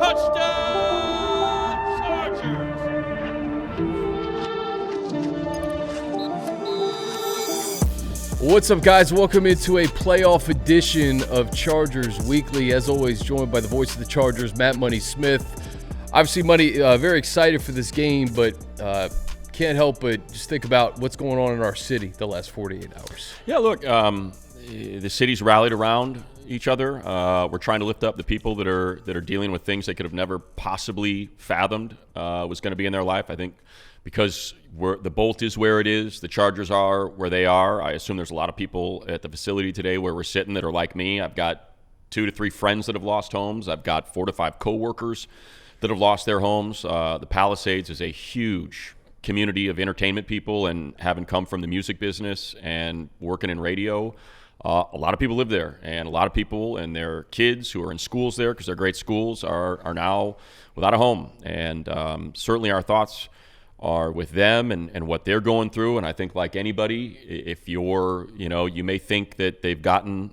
Touchdown, Chargers! What's up, guys? Welcome into a playoff edition of Chargers Weekly. As always, joined by the voice of the Chargers, Matt Money Smith. Obviously, Money, very excited for this game, but can't help but just think about what's going on in our city the last 48 hours. Yeah, look, the city's rallied around each other. We're trying to lift up the people that are dealing with things they could have never possibly fathomed was going to be in their life. I think because the Bolt is where it is, the Chargers are where they are. I assume there's a lot of people at the facility today where we're sitting that are like me. I've got 2 to 3 friends that have lost homes. I've got 4 to 5 coworkers that have lost their homes. The Palisades is a huge community of entertainment people, and having come from the music business and working in radio, a lot of people live there, and a lot of people and their kids who are in schools there because they're great schools are now without a home. And certainly our thoughts are with them and what they're going through. And I think, like anybody, if you're, you may think that they've gotten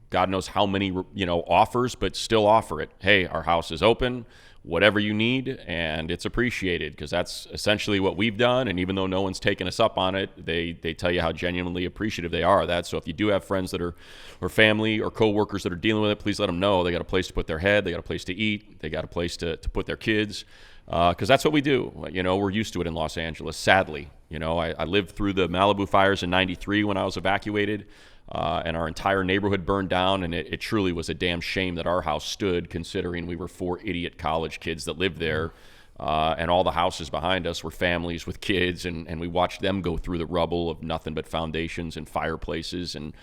God knows how many, offers, but still offer it. Hey, our house is open, whatever you need, and it's appreciated, because that's essentially what we've done. And even though no one's taken us up on it, they tell you how genuinely appreciative they are of that. So if you do have friends that are, or family or coworkers that are dealing with it, please let them know they got a place to put their head, they got a place to eat, they got a place to put their kids, because that's what we do. We're used to it in Los Angeles, sadly. I lived through the Malibu fires in '93 when I was evacuated. And our entire neighborhood burned down, and it truly was a damn shame that our house stood, considering we were 4 idiot college kids that lived there, and all the houses behind us were families with kids, and we watched them go through the rubble of nothing but foundations and fireplaces and,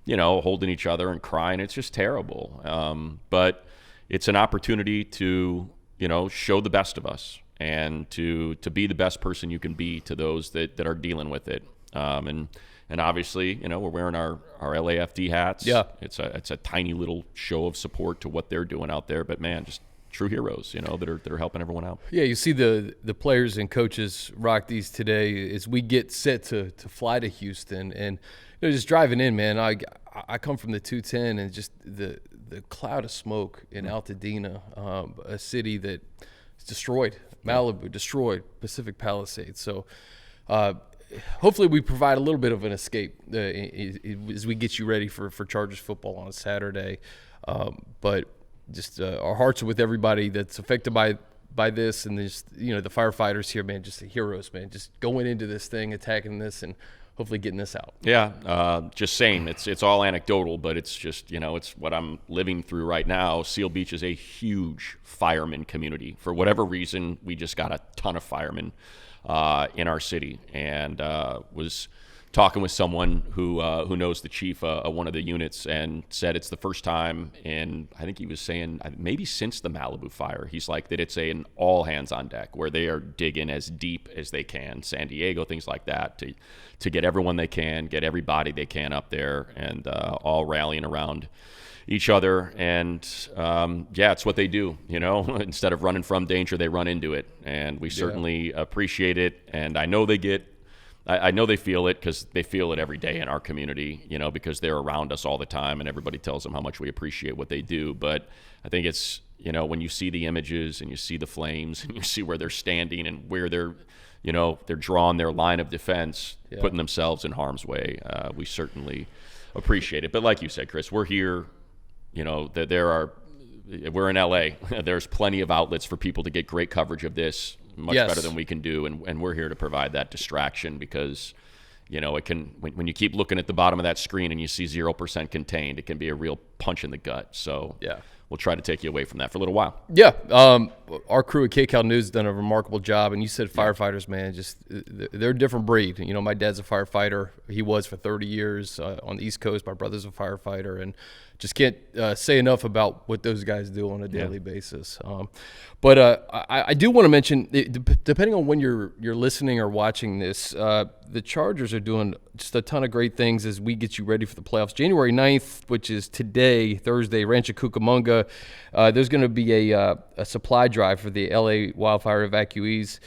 holding each other and crying. It's just terrible. But it's an opportunity to, show the best of us and to be the best person you can be to those that are dealing with it. And obviously, we're wearing our LAFD hats. Yeah. It's a tiny little show of support to what they're doing out there. But, man, just true heroes, that are helping everyone out. Yeah, you see the players and coaches rock these today as we get set to fly to Houston. And just driving in, man, I come from the 210, and just the cloud of smoke in Altadena, a city that is destroyed. Malibu, destroyed. Pacific Palisades. So, hopefully we provide a little bit of an escape as we get you ready for Chargers football on Saturday. But just our hearts are with everybody that's affected by this, and just, the firefighters here, man, just the heroes, man, just going into this thing, attacking this, and hopefully getting this out. Yeah, just saying, it's all anecdotal, but it's just, it's what I'm living through right now. Seal Beach is a huge fireman community. For whatever reason, we just got a ton of firemen in our city, and was talking with someone who knows the chief of one of the units, and said it's the first time in, I think he was saying, maybe since the Malibu fire, he's like, that it's an all hands on deck, where they are digging as deep as they can, San Diego, things like that, to get everyone they can, get everybody they can up there, and all rallying around each other. And it's what they do. Instead of running from danger, they run into it, and we certainly appreciate it. And I know they feel it, because they feel it every day in our community, because they're around us all the time, and everybody tells them how much we appreciate what they do. But I think it's, when you see the images and you see the flames and you see where they're standing and where they're drawing their line of defense, putting themselves in harm's way, we certainly appreciate it. But like you said, Chris, we're here. We're in LA. There's plenty of outlets for people to get great coverage of this, much better than we can do, and we're here to provide that distraction, because it can, when you keep looking at the bottom of that screen and you see 0% contained, it can be a real punch in the gut. So we'll try to take you away from that for a little while. Yeah, our crew at KCAL News has done a remarkable job, and you said firefighters, man, just they're a different breed. My dad's a firefighter. He was for 30 years on the East Coast. My brother's a firefighter, and just can't say enough about what those guys do on a daily basis. But I do want to mention, depending on when you're listening or watching this, the Chargers are doing just a ton of great things as we get you ready for the playoffs. January 9th, which is today, Thursday, Rancho Cucamonga, there's going to be a supply drive for the LA wildfire evacuees.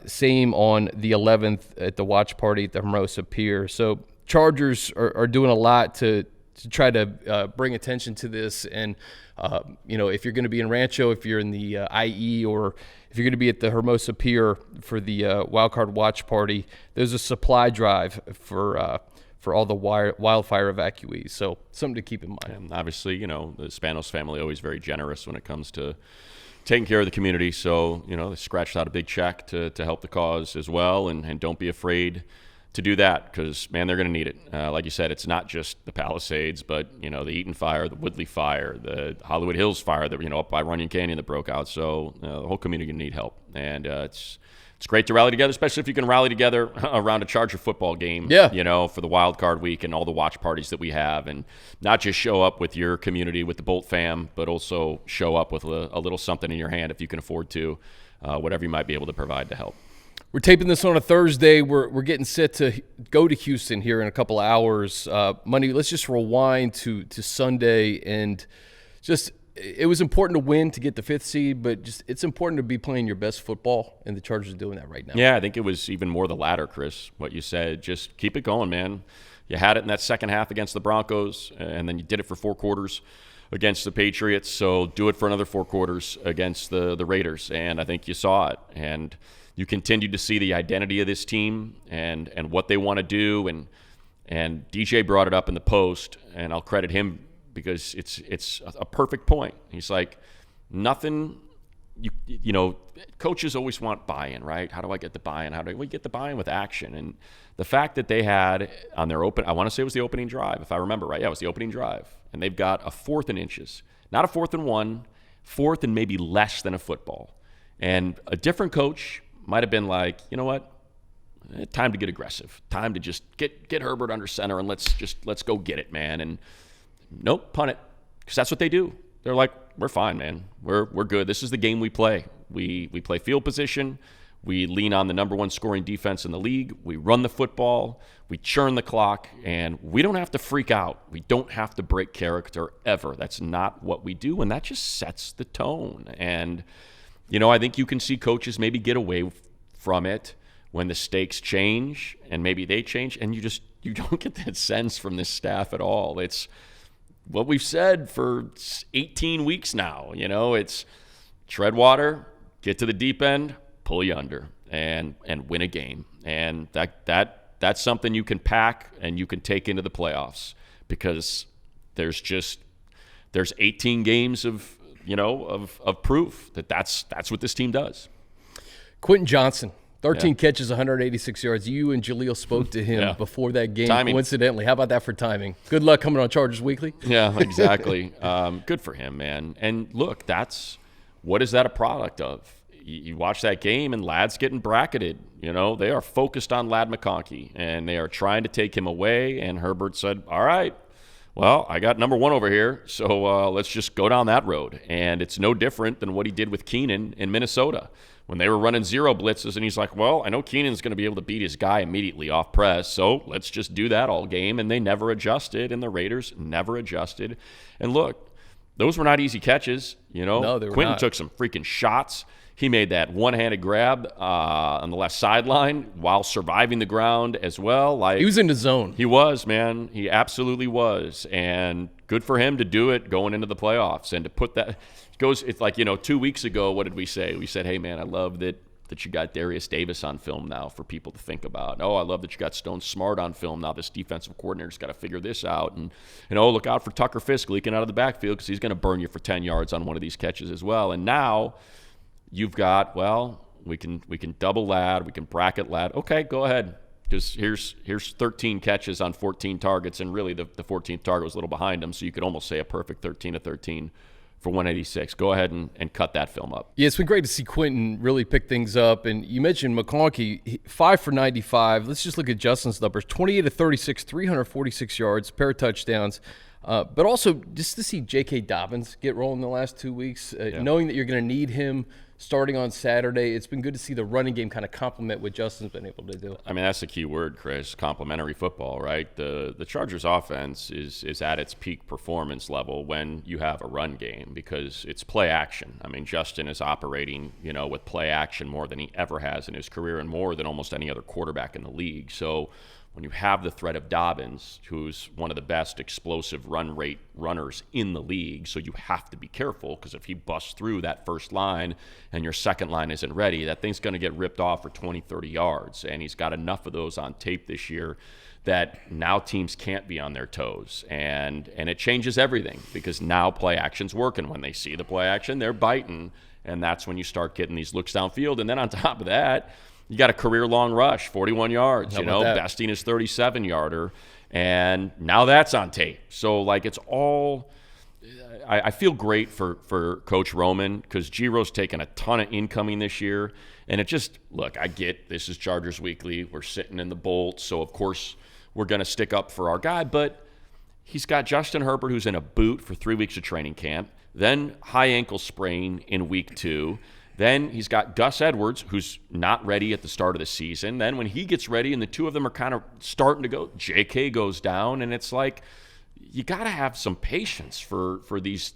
Same on the 11th at the watch party at the Hermosa Pier. So Chargers are doing a lot to try to bring attention to this. And, if you're going to be in Rancho, if you're in the IE, or if you're going to be at the Hermosa Pier for the Wild Card Watch Party, there's a supply drive for all the wildfire evacuees. So something to keep in mind. And obviously, the Spanos family always very generous when it comes to taking care of the community. So, they scratched out a big check to help the cause as well. And don't be afraid to do that, because, man, they're going to need it. Like you said, it's not just the Palisades, but, the Eaton fire, the Woodley fire, the Hollywood Hills fire that, up by Runyon Canyon that broke out. So the whole community going to need help. And it's great to rally together, especially if you can rally together around a Charger football game, for the wild card week and all the watch parties that we have, and not just show up with your community, with the Bolt fam, but also show up with a little something in your hand if you can afford to, whatever you might be able to provide to help. We're taping this on a Thursday. We're getting set to go to Houston here in a couple of hours. Money, let's just rewind to Sunday, and just it was important to win to get the 5th seed, but just it's important to be playing your best football, and the Chargers are doing that right now. Yeah, I think it was even more the latter, Chris, what you said. Just keep it going, man. You had it in that second half against the Broncos, and then you did it for 4 quarters against the Patriots, so do it for another 4 quarters against the Raiders, and I think you saw it. And you continue to see the identity of this team and what they want to do, and DJ brought it up in the post, and I'll credit him because it's a perfect point. He's like, nothing, coaches always want buy-in, right? How do I get the buy-in? How do we get the buy-in with action? And the fact that they had on their I want to say it was the opening drive, if I remember right. Yeah, it was the opening drive. And they've got a 4th and inches, not a 4th and 1, 4th and maybe less than a football. And a different coach might have been like, you know what? Time to get aggressive. Time to just get Herbert under center and let's go get it, man. And nope, punt it, because that's what they do. They're like, we're fine, man. We're good. This is the game we play. We play field position. We lean on the number 1 scoring defense in the league. We run the football. We churn the clock, and we don't have to freak out. We don't have to break character ever. That's not what we do, and that just sets the tone. And I think you can see coaches maybe get away from it when the stakes change, and maybe they change, and you don't get that sense from this staff at all. It's what we've said for 18 weeks now. It's tread water, get to the deep end, pull you under, and win a game. And that's something you can pack and you can take into the playoffs, because there's 18 games of proof that's what this team does. Quentin Johnston, 13 catches, 186 yards. You and Jaleel spoke to him before that game, timing. Coincidentally. How about that for timing? Good luck coming on Chargers Weekly. Yeah, exactly. Good for him, man. And look, what is that a product of? You watch that game, and Ladd's getting bracketed. They are focused on Ladd McConkey, and they are trying to take him away. And Herbert said, all right, well, I got number 1 over here, so let's just go down that road. And it's no different than what he did with Keenan in Minnesota when they were running 0 blitzes. And he's like, well, I know Keenan's going to be able to beat his guy immediately off press, so let's just do that all game. And they never adjusted, and the Raiders never adjusted. And look, those were not easy catches. No, they were Quentin not. took some freaking shots. He made that one-handed grab on the left sideline while surviving the ground as well. He was in the zone. He was, man. He absolutely was. And good for him to do it going into the playoffs and to put that – it's like, 2 weeks ago, what did we say? We said, hey, man, I love that you got Darius Davis on film now for people to think about. Oh, I love that you got Stone Smart on film now. This defensive coordinator's got to figure this out. And look out for Tucker Fisk leaking out of the backfield, because he's going to burn you for 10 yards on one of these catches as well. And now – you've got, we can double Ladd, we can bracket Ladd. Okay, go ahead. Just here's 13 catches on 14 targets, and really the 14th target was a little behind him, so you could almost say a perfect 13 of 13 for 186. Go ahead and cut that film up. Yeah, it's been great to see Quentin really pick things up. And you mentioned McConkey, 5 for 95. Let's just look at Justin's numbers. 28 of 36, 346 yards, pair of touchdowns. But also just to see J.K. Dobbins get rolling the last 2 weeks, knowing that you're going to need him starting on Saturday. It's been good to see the running game kind of complement what Justin's been able to do. I mean, that's the key word, Chris, complementary football, right? The Chargers offense is at its peak performance level when you have a run game, because it's play action. I mean, Justin is operating, with play action more than he ever has in his career, and more than almost any other quarterback in the league. So when you have the threat of Dobbins, who's one of the best explosive run rate runners in the league, so you have to be careful, because if he busts through that first line and your second line isn't ready, that thing's going to get ripped off for 20, 30 yards. And he's got enough of those on tape this year that now teams can't be on their toes. And it changes everything, because now play action's working. When they see the play action, they're biting. And that's when you start getting these looks downfield. And then on top of that, you got a career-long rush, 41 yards, besting his 37-yarder. And now that's on tape. So, like, it's all – I feel great for Coach Roman, because Giro's taken a ton of incoming this year. And it just – look, I get this is Chargers Weekly. We're sitting in the Bolt. So, of course, we're going to stick up for our guy. But he's got Justin Herbert, who's in a boot for 3 weeks of training camp. Then high ankle sprain in week 2. Then he's got Gus Edwards, who's not ready at the start of the season. Then when he gets ready and the two of them are kind of starting to go, JK goes down. And it's like, you got to have some patience for these,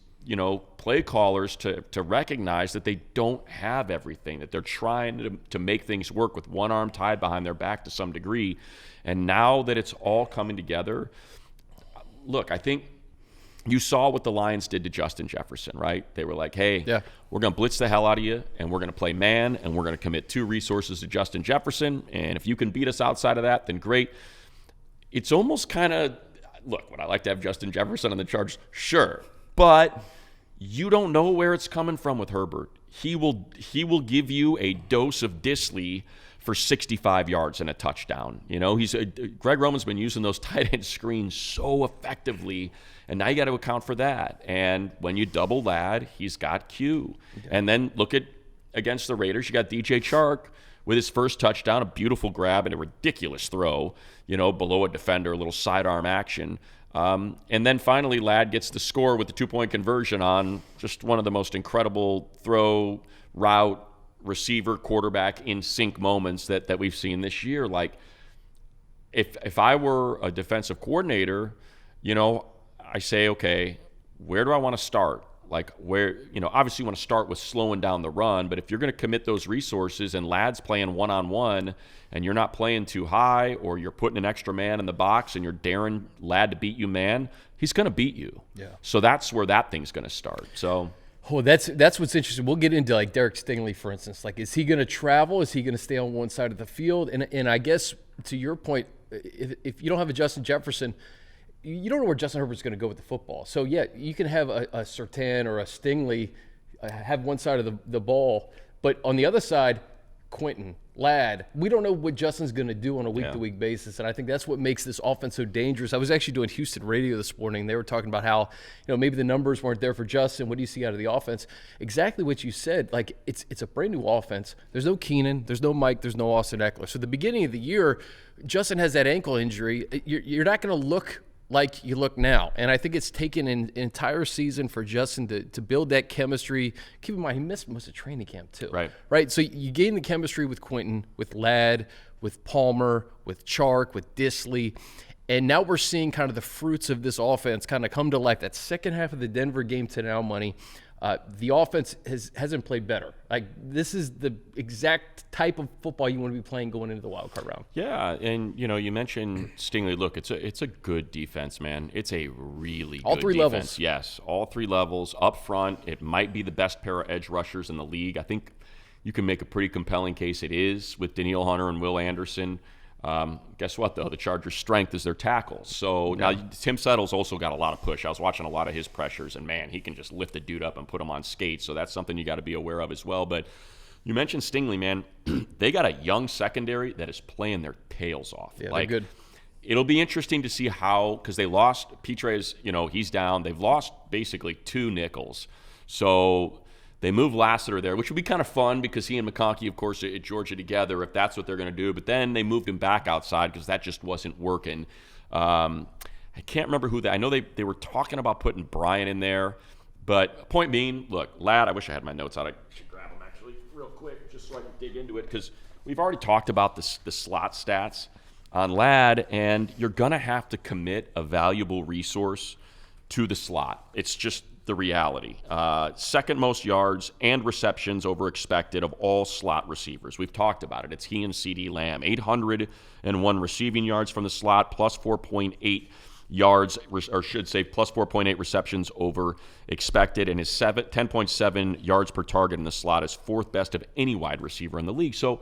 play callers to recognize that they don't have everything, that they're trying to make things work with one arm tied behind their back to some degree. And now that it's all coming together, look, I think you saw what the Lions did to Justin Jefferson, right? They were like, hey, we're going to blitz the hell out of you, and we're going to play man, and we're going to commit 2 resources to Justin Jefferson, and if you can beat us outside of that, then great. It's almost kind of, look, would I like to have Justin Jefferson on the Chargers? Sure. But you don't know where it's coming from with Herbert. He will give you a dose of Disley for 65 yards and a touchdown. Greg Roman's been using those tight end screens so effectively, and now you got to account for that. And when you double Ladd, he's got Q. And then look at against the Raiders, you got DJ Chark with his first touchdown, a beautiful grab and a ridiculous throw, below a defender, a little sidearm action. And then finally, Ladd gets the score with the 2-point conversion on just one of the most incredible throw, route, receiver, quarterback in sync moments that we've seen this year. Like, if I were a defensive coordinator, I say, okay, where do I want to start? Like, where, obviously you want to start with slowing down the run, but if you're going to commit those resources and Ladd's playing one-on-one and you're not playing too high, or you're putting an extra man in the box and you're daring Ladd to beat you man, he's going to beat you. Yeah. So that's where that thing's going to start. So Oh, that's what's interesting. We'll get into like Derek Stingley, for instance. Like, is he going to travel? Is he going to stay on one side of the field? And I guess to your point, if you don't have a Justin Jefferson, you don't know where Justin Herbert's going to go with the football. So yeah, you can have a Surtain or a Stingley have one side of the ball, but on the other side, Quentin, Ladd, we don't know what Justin's going to do on a week-to-week basis, and I think that's what makes this offense so dangerous. I was actually doing Houston radio this morning. They were talking about how, maybe the numbers weren't there for Justin. What do you see out of the offense? Exactly what you said. Like, it's a brand-new offense. There's no Keenan. There's no Mike. There's no Austin Eckler. So at the beginning of the year, Justin has that ankle injury. You're not going to look like you look now. And I think it's taken an entire season for Justin to build that chemistry. Keep in mind, he missed most of training camp too. Right? So you gain the chemistry with Quentin, with Ladd, with Palmer, with Chark, with Disley. And now we're seeing kind of the fruits of this offense kind of come to life. That second half of the Denver game to now, Money, the offense hasn't played better. Like, this is the exact type of football you want to be playing going into the wild card round. Yeah, and you mentioned Stingley. Look, it's a good defense, man. It's a really all good three defense. Levels. Yes, all 3 levels up front. It might be the best pair of edge rushers in the league. I think you can make a pretty compelling case it is with Danielle Hunter and Will Anderson. Guess what, though? The Chargers' strength is their tackles. So now Tim Settle's also got a lot of push. I was watching a lot of his pressures, and, man, he can just lift a dude up and put him on skates. So that's something you got to be aware of as well. But you mentioned Stingley, man. They got a young secondary that is playing their tails off. Yeah, they're good. It'll be interesting to see how, because they lost Petre's, he's down. They've lost basically 2 nickels. So they moved Lassiter there, which would be kind of fun because he and McConkey, of course, at Georgia together, if that's what they're going to do. But then they moved him back outside because that just wasn't working. I can't remember who I know they were talking about putting Brian in there. But point being, look, Ladd, I wish I had my notes out. I should grab them actually real quick just so I can dig into it, because we've already talked about the slot stats on Ladd, and you're going to have to commit a valuable resource to the slot. It's just the reality. Second most yards and receptions over expected of all slot receivers. We've talked about it. It's he and CeeDee Lamb. 801 receiving yards from the slot, plus 4.8 yards, or should say plus 4.8 receptions over expected, and his 10.7 yards per target in the slot is fourth best of any wide receiver in the league. So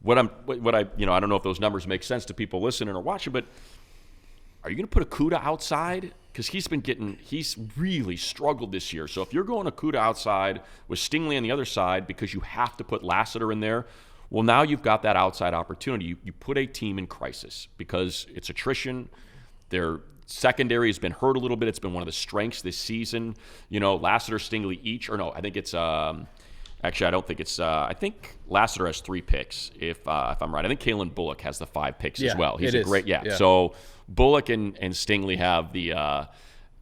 I don't know if those numbers make sense to people listening or watching, but are you going to put Okudah outside? Because he's really struggled this year. So if you're going Okudah outside with Stingley on the other side because you have to put Lassiter in there, well, now you've got that outside opportunity. You put a team in crisis because it's attrition. Their secondary has been hurt a little bit. It's been one of the strengths this season. Lassiter, Stingley each, or no, I think it's actually I don't think it's. I think Lassiter has 3 picks if I'm right. I think Kalen Bullock has the 5 picks as well. He's great. So Bullock and Stingley have the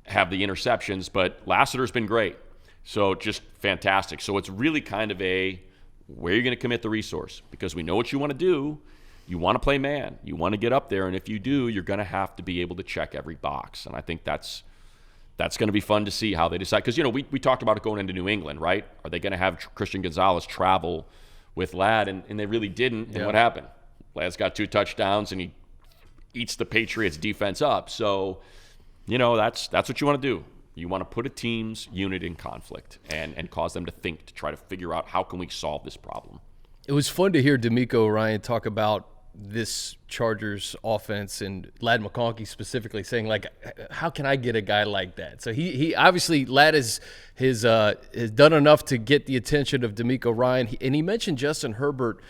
interceptions, but Lassiter's been great. So just fantastic. So it's really kind of where you're going to commit the resource, because we know what you want to do. You want to play man. You want to get up there, and if you do, you're going to have to be able to check every box. And I think that's going to be fun to see how they decide. Because, we talked about it going into New England, right? Are they going to have Christian Gonzalez travel with Ladd? And they really didn't. And what happened? Ladd's got 2 touchdowns, and he eats the Patriots defense up. So, that's what you want to do. You want to put a team's unit in conflict and cause them to think, to try to figure out how can we solve this problem. It was fun to hear D'Amico Ryan talk about this Chargers offense and Ladd McConkey specifically saying, like, how can I get a guy like that? So he obviously, Ladd has done enough to get the attention of D'Amico Ryan. And he mentioned Justin Herbert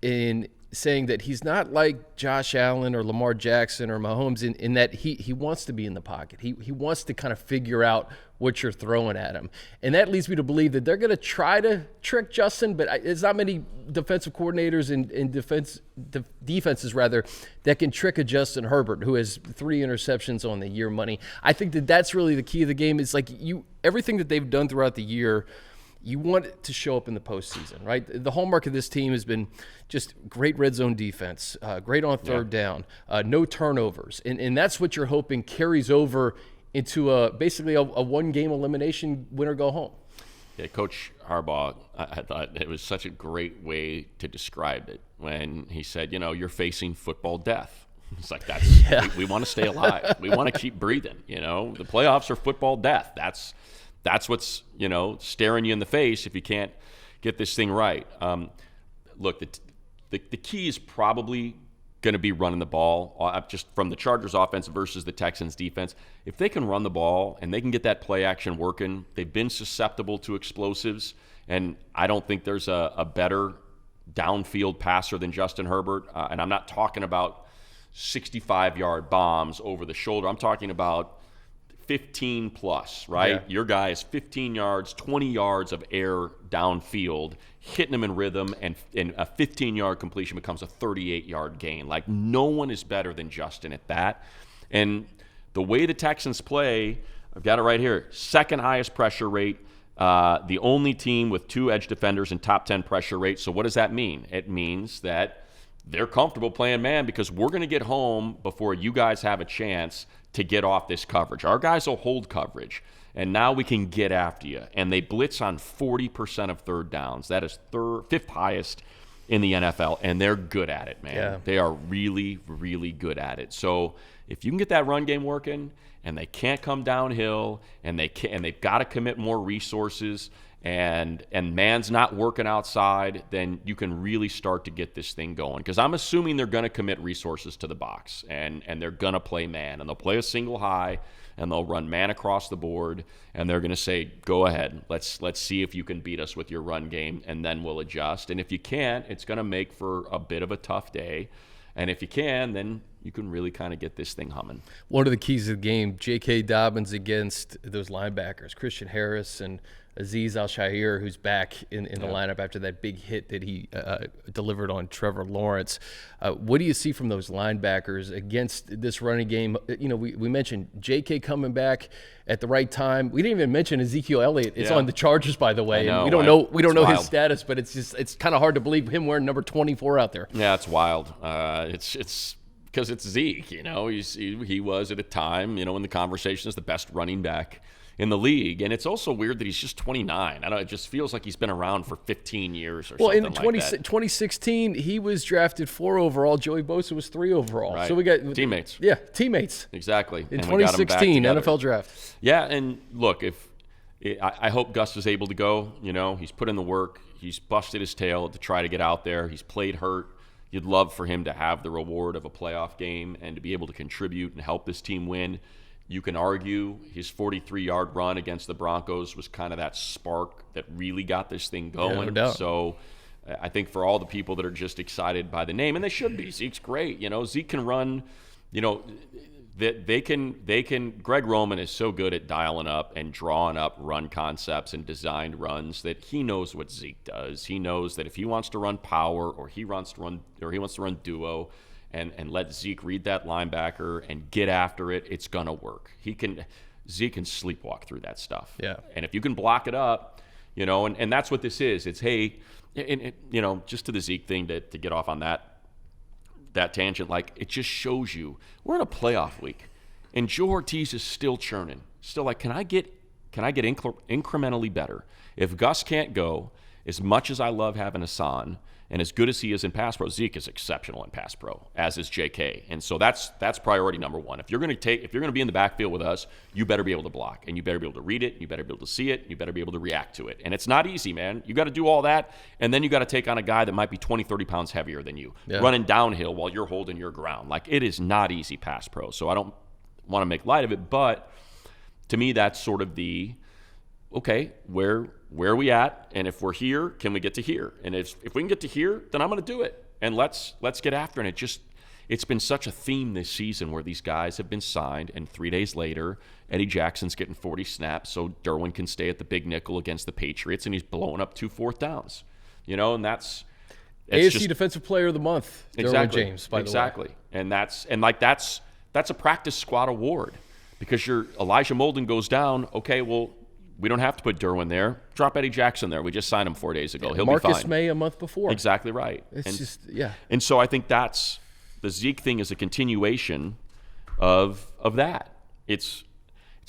in saying that he's not like Josh Allen or Lamar Jackson or Mahomes in that he wants to be in the pocket. He wants to kind of figure out what you're throwing at him. And that leads me to believe that they're going to try to trick Justin, but there's not many defensive coordinators in defenses that can trick a Justin Herbert, who has 3 interceptions on the year money. I think that's really the key of the game. Is like everything that they've done throughout the year, you want it to show up in the postseason, right? The hallmark of this team has been just great red zone defense, great on third down, no turnovers. And that's what you're hoping carries over into basically a one-game elimination, win or go home. Yeah, Coach Harbaugh, I thought it was such a great way to describe it when he said, you're facing football death. It's like, we want to stay alive. We want to keep breathing. The playoffs are football death. That's what's, staring you in the face if you can't get this thing right. Look, the key is probably going to be running the ball, just from the Chargers offense versus the Texans defense. If they can run the ball and they can get that play action working, they've been susceptible to explosives, and I don't think there's a better downfield passer than Justin Herbert. And I'm not talking about 65-yard bombs over the shoulder. I'm talking about 15 plus, right? Yeah. Your guy is 15 yards, 20 yards of air downfield, hitting him in rhythm, and a 15-yard completion becomes a 38-yard gain. Like, no one is better than Justin at that. And the way the Texans play, I've got it right here, second highest pressure rate, the only team with 2 edge defenders in top 10 pressure rate. So what does that mean? It means that they're comfortable playing man because we're going to get home before you guys have a chance to get off this coverage. Our guys will hold coverage, and now we can get after you. And they blitz on 40% of third downs. That is 5th highest in the NFL, and they're good at it, man. Yeah. They are really, really good at it. So if you can get that run game working, and they can't come downhill, and they've got to commit more resources, and man's not working outside, then you can really start to get this thing going. Because I'm assuming they're going to commit resources to the box, and they're going to play man, and they'll play a single high, and they'll run man across the board, and they're going to say, go ahead, let's see if you can beat us with your run game, and then we'll adjust. And if you can't, it's going to make for a bit of a tough day. And if you can, then you can really kind of get this thing humming. One of the keys of the game, J.K. Dobbins against those linebackers, Christian Harris and Azeez Al-Shaair, who's back in the lineup after that big hit that he delivered on Trevor Lawrence. What do you see from those linebackers against this running game? We mentioned J.K. coming back at the right time. We didn't even mention Ezekiel Elliott. It's on the Chargers, by the way. And we don't know his status, but it's kind of hard to believe him wearing number 24 out there. Yeah, it's wild. It's because it's Zeke. He was at a time, in the conversation as the best running back in the league. And it's also weird that he's just 29. I don't. It just feels like he's been around for 15 years or something like that. 2016, he was drafted 4 overall. Joey Bosa was 3 overall. Right. So we got teammates. Yeah, teammates. Exactly. In and 2016 NFL draft. Yeah, and look, I hope Gus is able to go. He's put in the work. He's busted his tail to try to get out there. He's played hurt. You'd love for him to have the reward of a playoff game and to be able to contribute and help this team win. You can argue his 43-yard run against the Broncos was kind of that spark that really got this thing going. Yeah, no doubt. So I think for all the people that are just excited by the name, and they should be, Zeke's great. Zeke can run, they can. Greg Roman is so good at dialing up and drawing up run concepts and designed runs that he knows what Zeke does. He knows that if he wants to run power or he wants to run duo and let Zeke read that linebacker and get after it, it's gonna work. Zeke can sleepwalk through that stuff. Yeah. And if you can block it up, and that's what this is. It's just to the Zeke thing to get off on that tangent, like it just shows you we're in a playoff week and Joe Ortiz is still churning, still like, can I get incrementally better? If Gus can't go, as much as I love having Hassan and as good as he is in pass pro, Zeke is exceptional in pass pro, as is JK. And so that's priority number one. If you're going to be in the backfield with us, you better be able to block, and you better be able to read it, and you better be able to see it, and you better be able to react to it. And it's not easy, man. You got to do all that, and then you got to take on a guy that might be 20, 30 pounds heavier than you, running downhill while you're holding your ground. Like, it is not easy pass pro. So I don't want to make light of it, but to me, that's sort of the, okay, where are we at? And if we're here, can we get to here? And if we can get to here, then I'm going to do it. And let's get after it. It's been such a theme this season where these guys have been signed, and 3 days later, Eddie Jackson's getting 40 snaps so Derwin can stay at the big nickel against the Patriots, and he's blowing up 2 fourth downs. And that's AFC Defensive Player of the Month, Derwin James, by the way. Exactly. And that's a practice squad award, because Elijah Molden goes down. Okay, well, we don't have to put Derwin there. Drop Eddie Jackson there. We just signed him 4 days ago. He'll be fine. Marcus May a month before. Exactly right. Yeah. And so I think that's the Zeke thing is a continuation of that. It's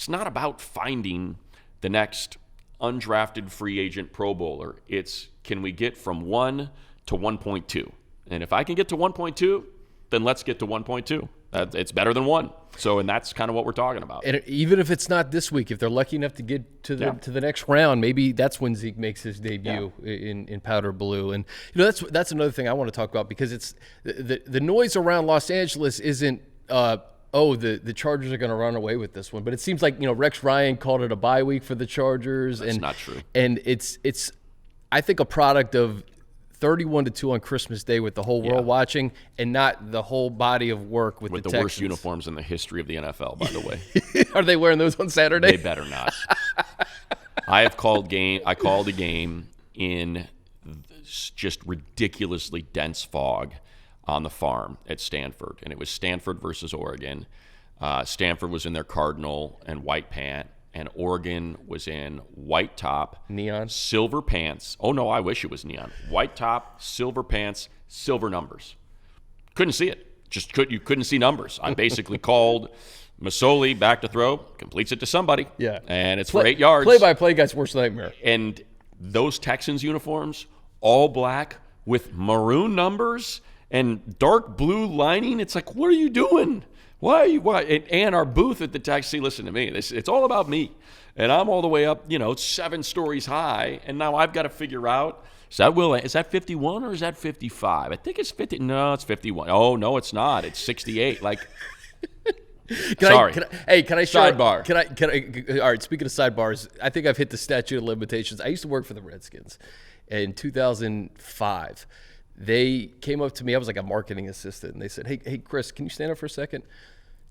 not about finding the next undrafted free agent Pro Bowler. It's, can we get from 1 to 1.2? And if I can get to 1.2, then let's get to 1.2. It's better than 1. So, and that's kind of what we're talking about. And even if it's not this week, if they're lucky enough to get to the next round, maybe that's when Zeke makes his debut in powder blue. And that's another thing I want to talk about, because it's the noise around Los Angeles isn't the Chargers are going to run away with this one, but it seems like Rex Ryan called it a bye week for the Chargers. That's not true. And it's I think a product of 31-2 on Christmas Day with the whole world watching, and not the whole body of work with the Texans. Worst uniforms in the history of the NFL, by the way. Are they wearing those on Saturday? They better not. I called a game in just ridiculously dense fog on the farm at Stanford, and it was Stanford versus Oregon. Stanford was in their cardinal and white pant, and Oregon was in white top, neon, silver pants. Oh no, I wish it was neon. White top, silver pants, silver numbers. Couldn't see it. You couldn't see numbers. I basically called Masoli back to throw, completes it to somebody. Yeah. And it's for 8 yards. Play-by-play guy's worst nightmare. And those Texans uniforms, all black with maroon numbers and dark blue lining. It's like, what are you doing? Why? And our booth at the taxi, listen to me. It's all about me. And I'm all the way up, 7 stories high. And now I've got to figure out, is that 51 or is that 55? I think it's 50. No, it's 51. Oh, no, it's not. It's 68. Like, sorry. Can I sidebar? All right, speaking of sidebars, I think I've hit the statute of limitations. I used to work for the Redskins in 2005. They came up to me. I was like a marketing assistant, and they said, hey, Chris, can you stand up for a second?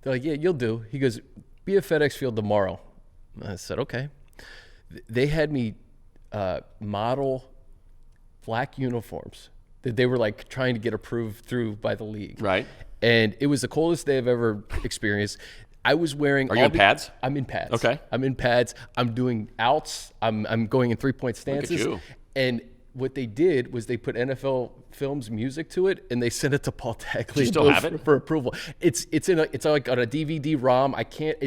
They're like, yeah, you'll do. He goes, be at FedEx Field tomorrow. I said, okay. They had me model black uniforms that they were like trying to get approved through by the league. Right. And it was the coldest day I've ever experienced. I was wearing. Are you in pads? I'm in pads. Okay. I'm in pads. I'm doing outs. I'm going in 3-point stances. Look at you. And what they did was they put NFL Films music to it, and they sent it to Paul Tagliabue Do you still have it? for approval. It's like on a DVD ROM. I can't.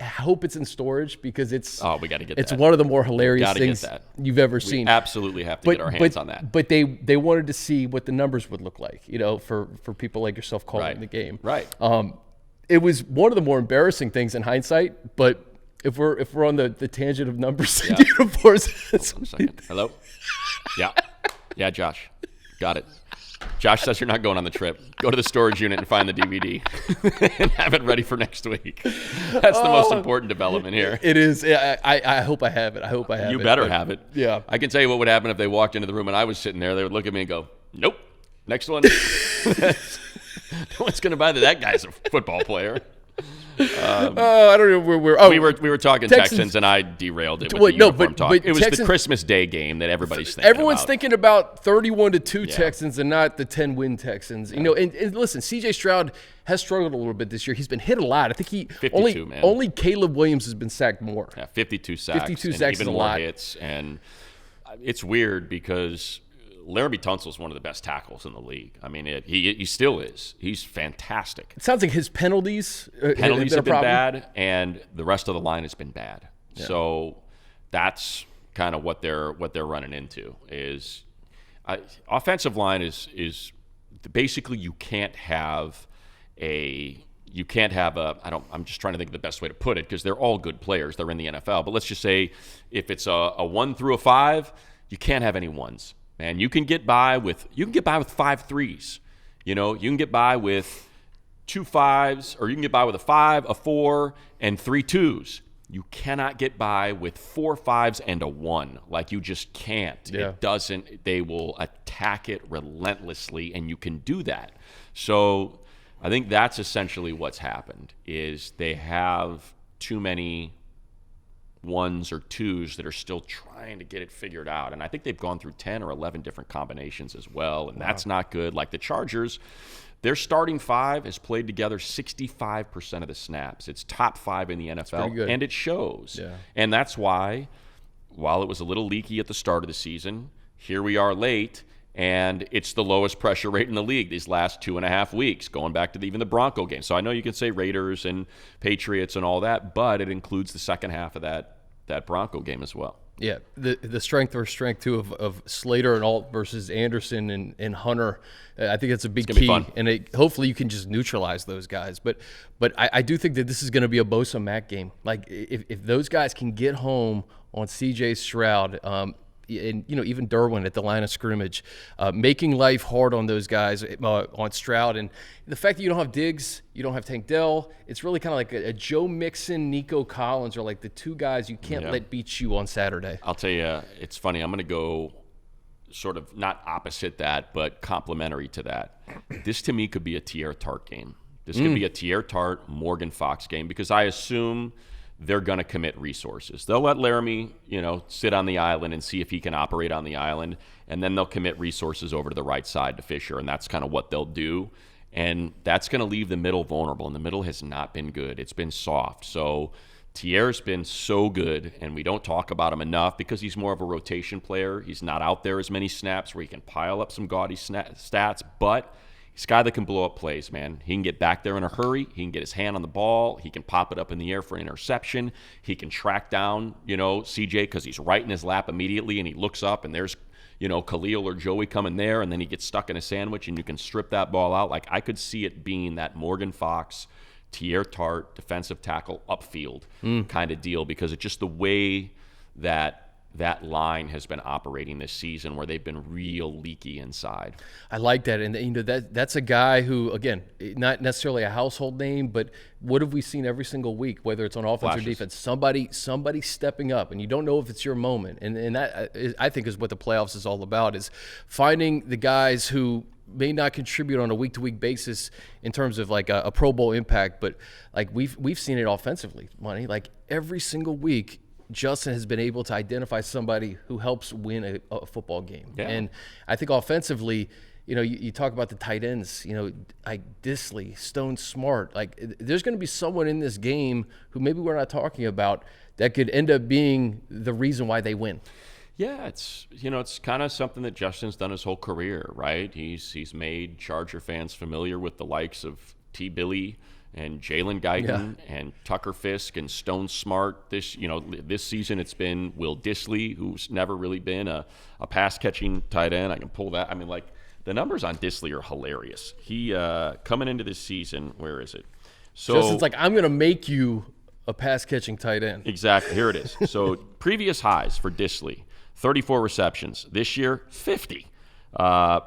hope it's in storage because it's we got to get it's that. one of the more hilarious Gotta things get that. you've ever We seen. absolutely have to get our hands on that. But they wanted to see what the numbers would look like, for people like yourself calling the game. Right. It was one of the more embarrassing things in hindsight, but if we're on the tangent of numbers and uniforms, Hold on a second. Hello? Yeah, Josh. Got it. Josh says you're not going on the trip. Go to the storage unit and find the DVD and have it ready for next week. That's the most important development here. It is. I hope I have it. I hope I have it. You better have it. Yeah. I can tell you what would happen if they walked into the room and I was sitting there. They would look at me and go, nope. Next one. No one's going to buy that guy's a football player. I don't know where we were talking Texans and I derailed it with the uniform talk. It was the Christmas Day game that everybody's thinking Everyone's about. thinking about 31-2 Texans and not the 10-win Texans. And listen, C.J. Stroud has struggled a little bit this year. He's been hit a lot. I think 52, only Caleb Williams has been sacked more. Yeah, 52 sacks. 52 sacks and even is a more lot. hits. And it's weird because Laremy Tunsil is one of the best tackles in the league. I mean, he still is. He's fantastic. It sounds like his penalties have been bad, and the rest of the line has been bad. Yeah. So that's kind of what they're running into. Is offensive line is basically you can't have a. I'm just trying to think of the best way to put it because they're all good players. They're in the NFL, but let's just say if it's a 1 through a 5, you can't have any 1s. Man, you can get by with 5 threes. You can get by with 2 5s, or you can get by with a 5, a 4, and 3 2s. You cannot get by with 4 5s and a 1. Like, you just can't. Yeah. It doesn't. They will attack it relentlessly, and you can do that. So I think that's essentially what's happened is they have too many 1s or 2s that are still trying to get it figured out. And I think they've gone through 10 or 11 different combinations as well, and that's not good. Like the Chargers, their starting 5 has played together 65% of the snaps. It's top 5 in the NFL, and it shows. Yeah. And that's why, while it was a little leaky at the start of the season, here we are late, and it's the lowest pressure rate in the league these last 2.5 weeks, going back to even the Bronco game. So I know you can say Raiders and Patriots and all that, but it includes the second half of that Bronco game as well. Yeah, the strength versus strength, too, of Slater and Alt versus Anderson and Hunter. I think that's a big key. And hopefully you can just neutralize those guys. But I do think that this is going to be a Bosa Mack game. Like, if those guys can get home on C.J. Stroud, and even Derwin at the line of scrimmage, making life hard on those guys, on Stroud. And the fact that you don't have Diggs, you don't have Tank Dell, it's really kind of like a Joe Mixon, Nico Collins are like the two guys you can't let beat you on Saturday. I'll tell you, it's funny. I'm going to go sort of not opposite that, but complementary to that. This, to me, could be a Tierre Tart game. This could be a Tierre Tart, Morgan Fox game because I assume they're going to commit resources. They'll let Laremy, sit on the island and see if he can operate on the island, and then they'll commit resources over to the right side to Fisher, and that's kind of what they'll do. And that's going to leave the middle vulnerable, and the middle has not been good. It's been soft. So Tierre's been so good, and we don't talk about him enough because he's more of a rotation player. He's not out there as many snaps where he can pile up some gaudy stats, but he's a guy that can blow up plays, man. He can get back there in a hurry. He can get his hand on the ball. He can pop it up in the air for an interception. He can track down, CJ because he's right in his lap immediately, and he looks up, and there's, Khalil or Joey coming there, and then he gets stuck in a sandwich, and you can strip that ball out. Like, I could see it being that Morgan Fox, Tierre Tart, defensive tackle, upfield kind of deal because it's just the way that line has been operating this season where they've been real leaky inside. I like that. And, that's a guy who, again, not necessarily a household name, but what have we seen every single week, whether it's on offense or defense? Somebody stepping up, and you don't know if it's your moment. And that, I think, is what the playoffs is all about, is finding the guys who may not contribute on a week-to-week basis in terms of like a Pro Bowl impact, but like we've seen it offensively, Monty. Like every single week, Justin has been able to identify somebody who helps win a football game. Yeah. And I think offensively, you talk about the tight ends, like Disley, Stone Smart. Like there's going to be someone in this game who maybe we're not talking about that could end up being the reason why they win. Yeah, it's kind of something that Justin's done his whole career, right? He's made Charger fans familiar with the likes of T. Billy and Jalen Guyton and Tucker Fisk and Stone Smart. This season it's been Will Dissly, who's never really been a pass-catching tight end. I can pull that. I mean, like, the numbers on Dissly are hilarious. He coming into this season, where is it? So Justin's like, I'm going to make you a pass-catching tight end. Exactly. Here it is. So previous highs for Dissly, 34 receptions. This year, 50.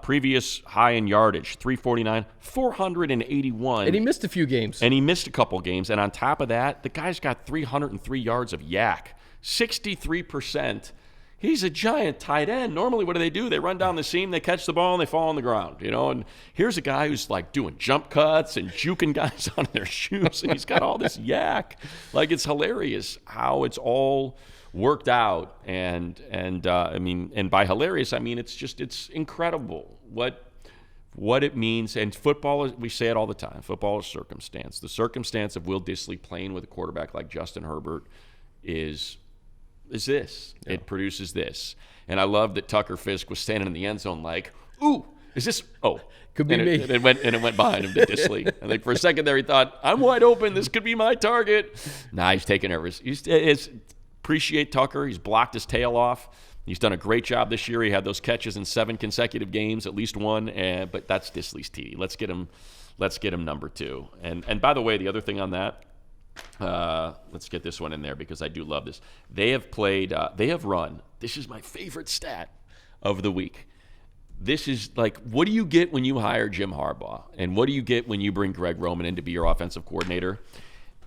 Previous high in yardage, 349, 481. And he missed a few games. And he missed a couple games. And on top of that, the guy's got 303 yards of yak, 63%. He's a giant tight end. Normally, what do? They run down the seam, they catch the ball, and they fall on the ground. And here's a guy who's like doing jump cuts and juking guys on their shoes, and he's got all this yak. Like, it's hilarious how it's all worked out. And by hilarious, I mean it's incredible what it means. And football is, we say it all the time, football is circumstance. The circumstance of Will Dissly playing with a quarterback like Justin Herbert is this. Yeah. It produces this. And I love that Tucker Fisk was standing in the end zone like, ooh, is this? Oh, could be me. It went behind him to Dissly. I think for a second there he thought, I'm wide open. This could be my target. Nah, he's taking nervous. Appreciate Tucker. He's blocked his tail off. He's done a great job this year. He had those catches in 7 consecutive games, at least one. But that's Dissly's TD. Let's get him number 2. And by the way, the other thing on that. Let's get this one in there because I do love this. They have run. This is my favorite stat of the week. This is like, what do you get when you hire Jim Harbaugh? And what do you get when you bring Greg Roman in to be your offensive coordinator?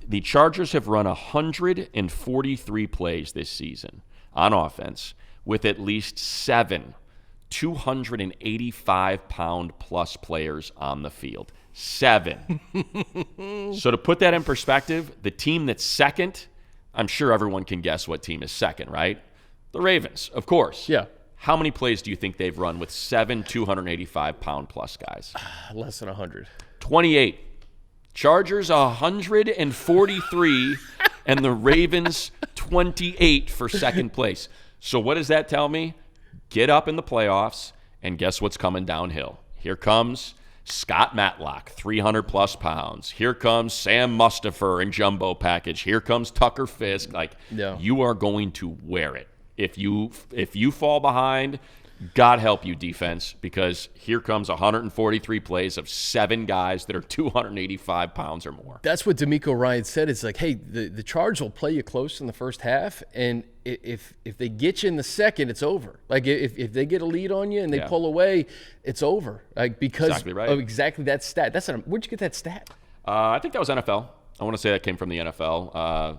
The Chargers have run 143 plays this season on offense with at least 7 285-pound plus players on the field. 7. So to put that in perspective, the team that's second, I'm sure everyone can guess what team is second, right? The Ravens, of course. Yeah. How many plays do you think they've run with 7 285-pound plus guys? Less than 100. 28. Chargers 143 and the Ravens 28 for second place. So what does that tell me? Get up in the playoffs, and guess what's coming downhill? Here comes Scott Matlock, 300-plus pounds. Here comes Sam Mustipher in jumbo package. Here comes Tucker Fisk. You are going to wear it. If you fall behind, God help you, defense, because here comes 143 plays of 7 guys that are 285 pounds or more. That's what D'Amico Ryan said. It's like, hey, the Chargers will play you close in the first half, and if they get you in the second, it's over. Like, if they get a lead on you and they pull away, it's over. Like, because exactly right. of exactly that stat. Where'd you get that stat? I think that was NFL. I want to say that came from the NFL.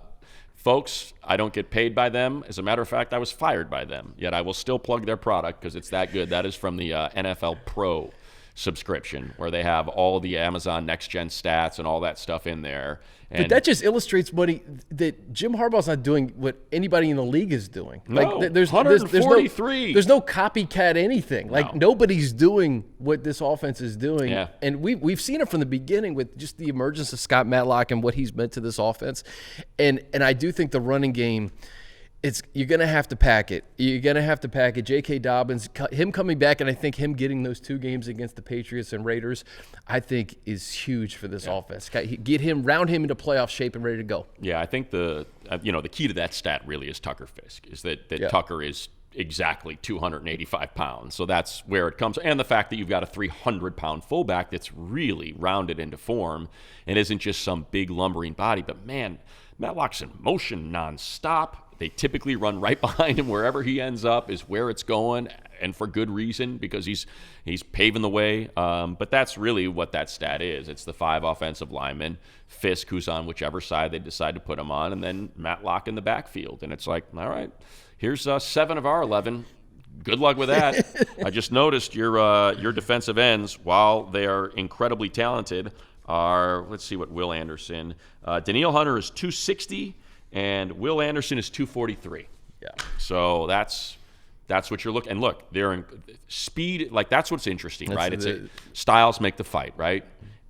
Folks, I don't get paid by them. As a matter of fact, I was fired by them. Yet I will still plug their product because it's that good. That is from the NFL Pro subscription, where they have all the Amazon Next Gen stats and all that stuff in there. But that just illustrates that Jim Harbaugh's not doing what anybody in the league is doing. No, like, there's 143. There's no copycat anything. Like, No. nobody's doing what this offense is doing. Yeah. And we've seen it from the beginning with just the emergence of Scott Matlock and what he's meant to this offense. And I do think the running game, you're going to have to pack it. You're going to have to pack it. J.K. Dobbins, him coming back, and I think him getting those 2 games against the Patriots and Raiders, I think is huge for this offense. Round him into playoff shape and ready to go. Yeah, I think the key to that stat really is Tucker Fisk, is that Tucker is exactly 285 pounds. So that's where it comes. And the fact that you've got a 300-pound fullback that's really rounded into form and isn't just some big lumbering body. But, man, Matlock's in motion nonstop. They typically run right behind him. Wherever he ends up is where it's going, and for good reason, because he's paving the way. But that's really what that stat is. It's the 5 offensive linemen, Fisk, who's on whichever side they decide to put him on, and then Matlock in the backfield. And it's like, all right, here's 7 of our 11. Good luck with that. I just noticed your defensive ends, while they are incredibly talented, are, let's see what Will Anderson. Danielle Hunter is 260. And Will Anderson is 243. Yeah. So that's what you're looking. And look, they're in speed. Like, that's what's interesting, right? Styles make the fight, right?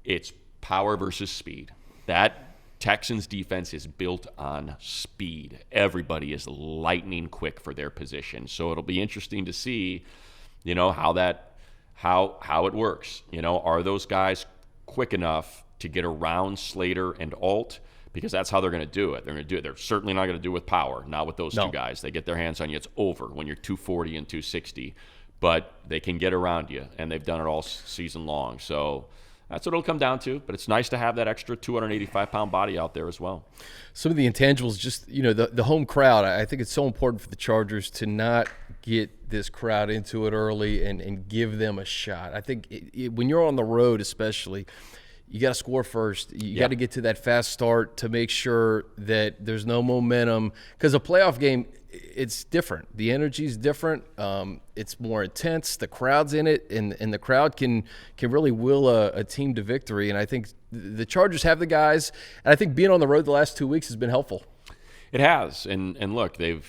It's power versus speed. That Texans defense is built on speed. Everybody is lightning quick for their position. So it'll be interesting to see, how it works. Are those guys quick enough to get around Slater and Alt, because that's how they're going to do it. They're certainly not going to do it with power, not with those two guys. They get their hands on you, it's over when you're 240 and 260. But they can get around you, and they've done it all season long. So that's what it'll come down to. But it's nice to have that extra 285-pound body out there as well. Some of the intangibles, just, the home crowd, I think it's so important for the Chargers to not get this crowd into it early and give them a shot. I think when you're on the road especially, you got to score first. You got to get to that fast start to make sure that there's no momentum. Because a playoff game, it's different. The energy's different. It's more intense. The crowd's in it, and the crowd can really will a team to victory. And I think the Chargers have the guys. And I think being on the road the last 2 weeks has been helpful. It has, and look, they've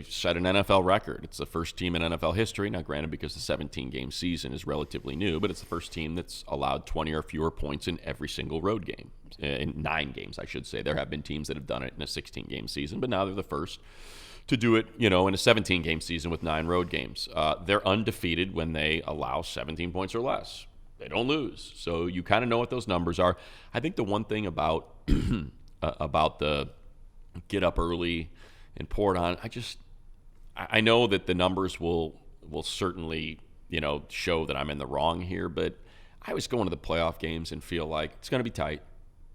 set an NFL record. It's the first team in NFL history. Now, granted, because the 17-game season is relatively new, but it's the first team that's allowed 20 or fewer points in every single road game. In 9 games, I should say. There have been teams that have done it in a 16-game season, but now they're the first to do it, in a 17-game season with 9 road games. They're undefeated when they allow 17 points or less. They don't lose, so you kind of know what those numbers are. I think the one thing about about the get up early and pour it on, I know that the numbers will certainly, show that I'm in the wrong here, but I was going to the playoff games and feel like it's going to be tight.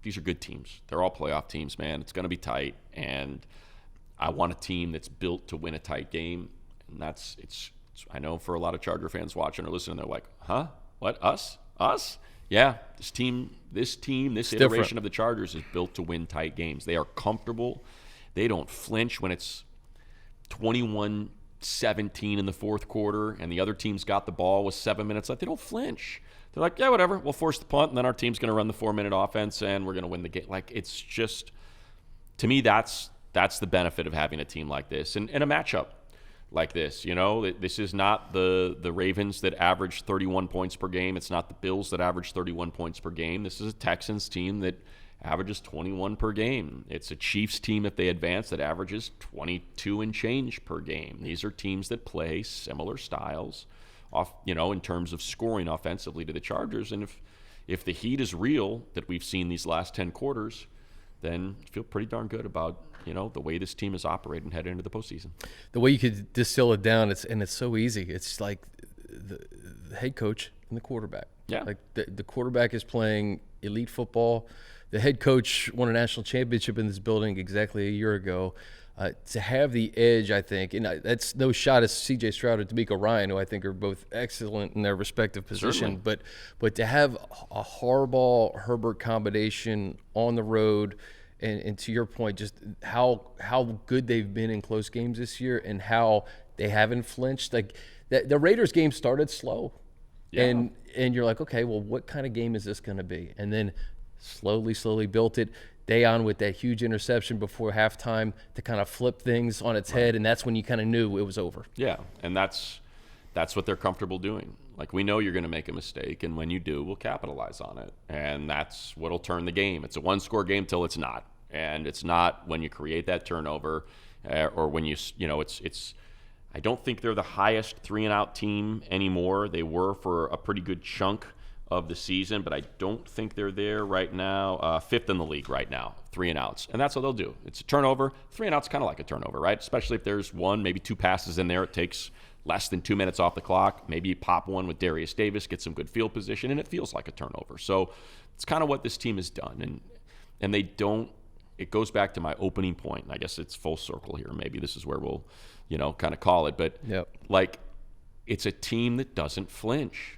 These are good teams. They're all playoff teams, man. It's going to be tight, and I want a team that's built to win a tight game, and I know for a lot of Charger fans watching or listening, they're like, huh? What, us? Yeah, this iteration of the Chargers is built to win tight games. They are comfortable. They don't flinch when it's 21-17 in the fourth quarter and the other team's got the ball with 7 minutes left. They don't flinch. They're like, yeah, whatever. We'll force the punt, and then our team's going to run the 4-minute offense, and we're going to win the game. Like, it's just, to me, that's the benefit of having a team like this and a matchup like this. This is not the Ravens that average 31 points per game. It's not the Bills that average 31 points per game. This is a Texans team that averages 21 per game. It's a Chiefs team, if they advance, that averages 22 and change per game. These are teams that play similar styles in terms of scoring offensively to the Chargers. And if the heat is real that we've seen these last 10 quarters, then I feel pretty darn good about the way this team is operating heading into the postseason. The way you could distill it down, it's so easy. It's like the head coach and the quarterback. Yeah. Like the quarterback is playing elite football. The head coach won a national championship in this building exactly a year ago. To have the edge, I think, and that's no shot at C.J. Stroud or D'Amico Ryan, who I think are both excellent in their respective position. Certainly. But to have a Harbaugh-Herbert combination on the road, and to your point, just how good they've been in close games this year and how they haven't flinched. Like the Raiders game started slow, and you're like, okay, well, what kind of game is this going to be? And then slowly built it. Dayon with that huge interception before halftime to kind of flip things on its head, and that's when you kind of knew it was over. Yeah, and that's what they're comfortable doing. Like, we know you're going to make a mistake, and when you do, we'll capitalize on it. And that's what'll turn the game. It's a one-score game till it's not. And it's not when you create that turnover or when it's I don't think they're the highest 3-and-out team anymore. They were for a pretty good chunk of the season, but I don't think they're there right now. 5th in the league right now, 3-and-outs. And that's what they'll do. It's a turnover. 3-and-out's kind of like a turnover, right? Especially if there's 1, maybe 2 passes in there. It takes less than 2 minutes off the clock. Maybe you pop one with Darius Davis, get some good field position, and it feels like a turnover. So it's kind of what this team has done. And they don't, it goes back to my opening point. I guess it's full circle here. Maybe this is where we'll, kind of call it. But it's a team that doesn't flinch.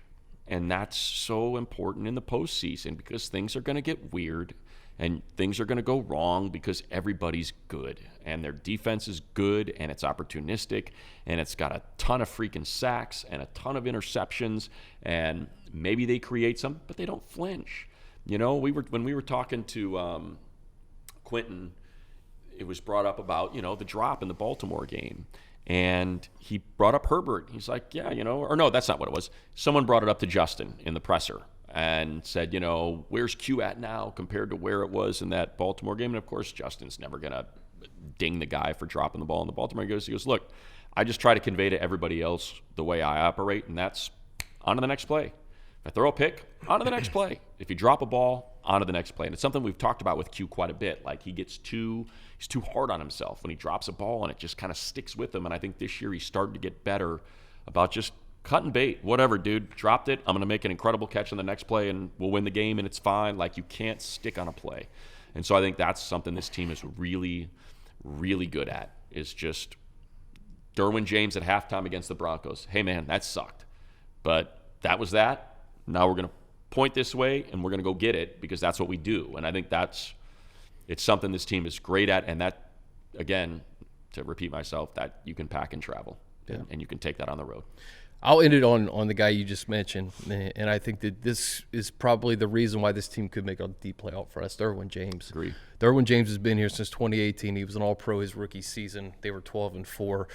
And that's so important in the postseason because things are going to get weird and things are going to go wrong because everybody's good and their defense is good and it's opportunistic and it's got a ton of freaking sacks and a ton of interceptions and maybe they create some, but they don't flinch. When we were talking to Quentin, it was brought up about, the drop in the Baltimore game. And he brought up Herbert. He's like, yeah, or no, that's not what it was. Someone brought it up to Justin in the presser and said, where's Q at now compared to where it was in that Baltimore game? And, of course, Justin's never going to ding the guy for dropping the ball in the Baltimore game. He goes, look, I just try to convey to everybody else the way I operate, and that's on to the next play. If I throw a pick, on to the next play. If you drop a ball, on to the next play. And it's something we've talked about with Q quite a bit. Like, he's too hard on himself when he drops a ball, and it just kind of sticks with him. And I think this year he's started to get better about just cutting bait. Whatever, dude. Dropped it. I'm going to make an incredible catch on the next play, and we'll win the game, and it's fine. Like, you can't stick on a play. And so I think that's something this team is really, really good at, is just Derwin James at halftime against the Broncos. Hey, man, that sucked. But that was that. Now we're going to point this way, and we're going to go get it, because that's what we do. And I think it's something this team is great at, and that, again, to repeat myself, that you can pack and travel, and you can take that on the road. I'll end it on the guy you just mentioned, and I think that this is probably the reason why this team could make a deep playoff for us. Derwin James. Agree. Derwin James has been here since 2018. He was an All-Pro his rookie season. They were 12-4.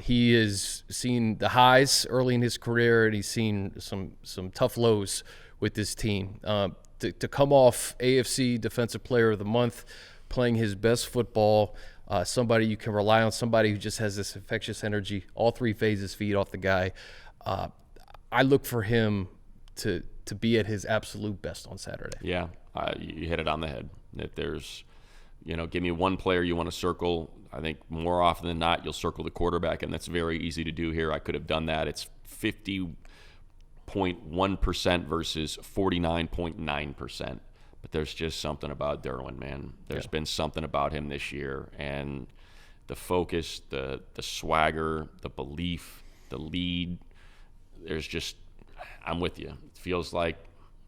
He has seen the highs early in his career, and he's seen some tough lows with this team. To come off AFC Defensive Player of the Month, playing his best football, somebody you can rely on, somebody who just has this infectious energy. All three phases feed off the guy. I look for him to be at his absolute best on Saturday. Yeah, you hit it on the head. If there's, give me one player you want to circle, I think more often than not you'll circle the quarterback, and that's very easy to do here. I could have done that. It's 50.1% versus 49.9%. But there's just something about Derwin, man. There's been something about him this year, and the focus, the swagger, the belief, the lead. There's just, I'm with you. It feels like,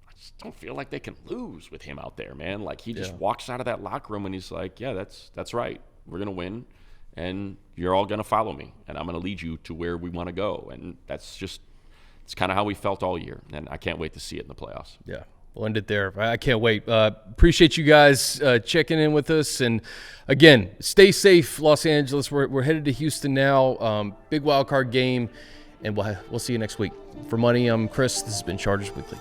I just don't feel like they can lose with him out there, man. Like, he just walks out of that locker room and he's like, yeah, that's right. We're going to win, and you're all going to follow me, and I'm going to lead you to where we want to go. And that's just, it's kind of how we felt all year, and I can't wait to see it in the playoffs. Yeah. We'll end it there. I can't wait. Appreciate you guys checking in with us. And, again, stay safe, Los Angeles. We're headed to Houston now. Big wild card game, and we'll see you next week. For Money, I'm Chris. This has been Chargers Weekly.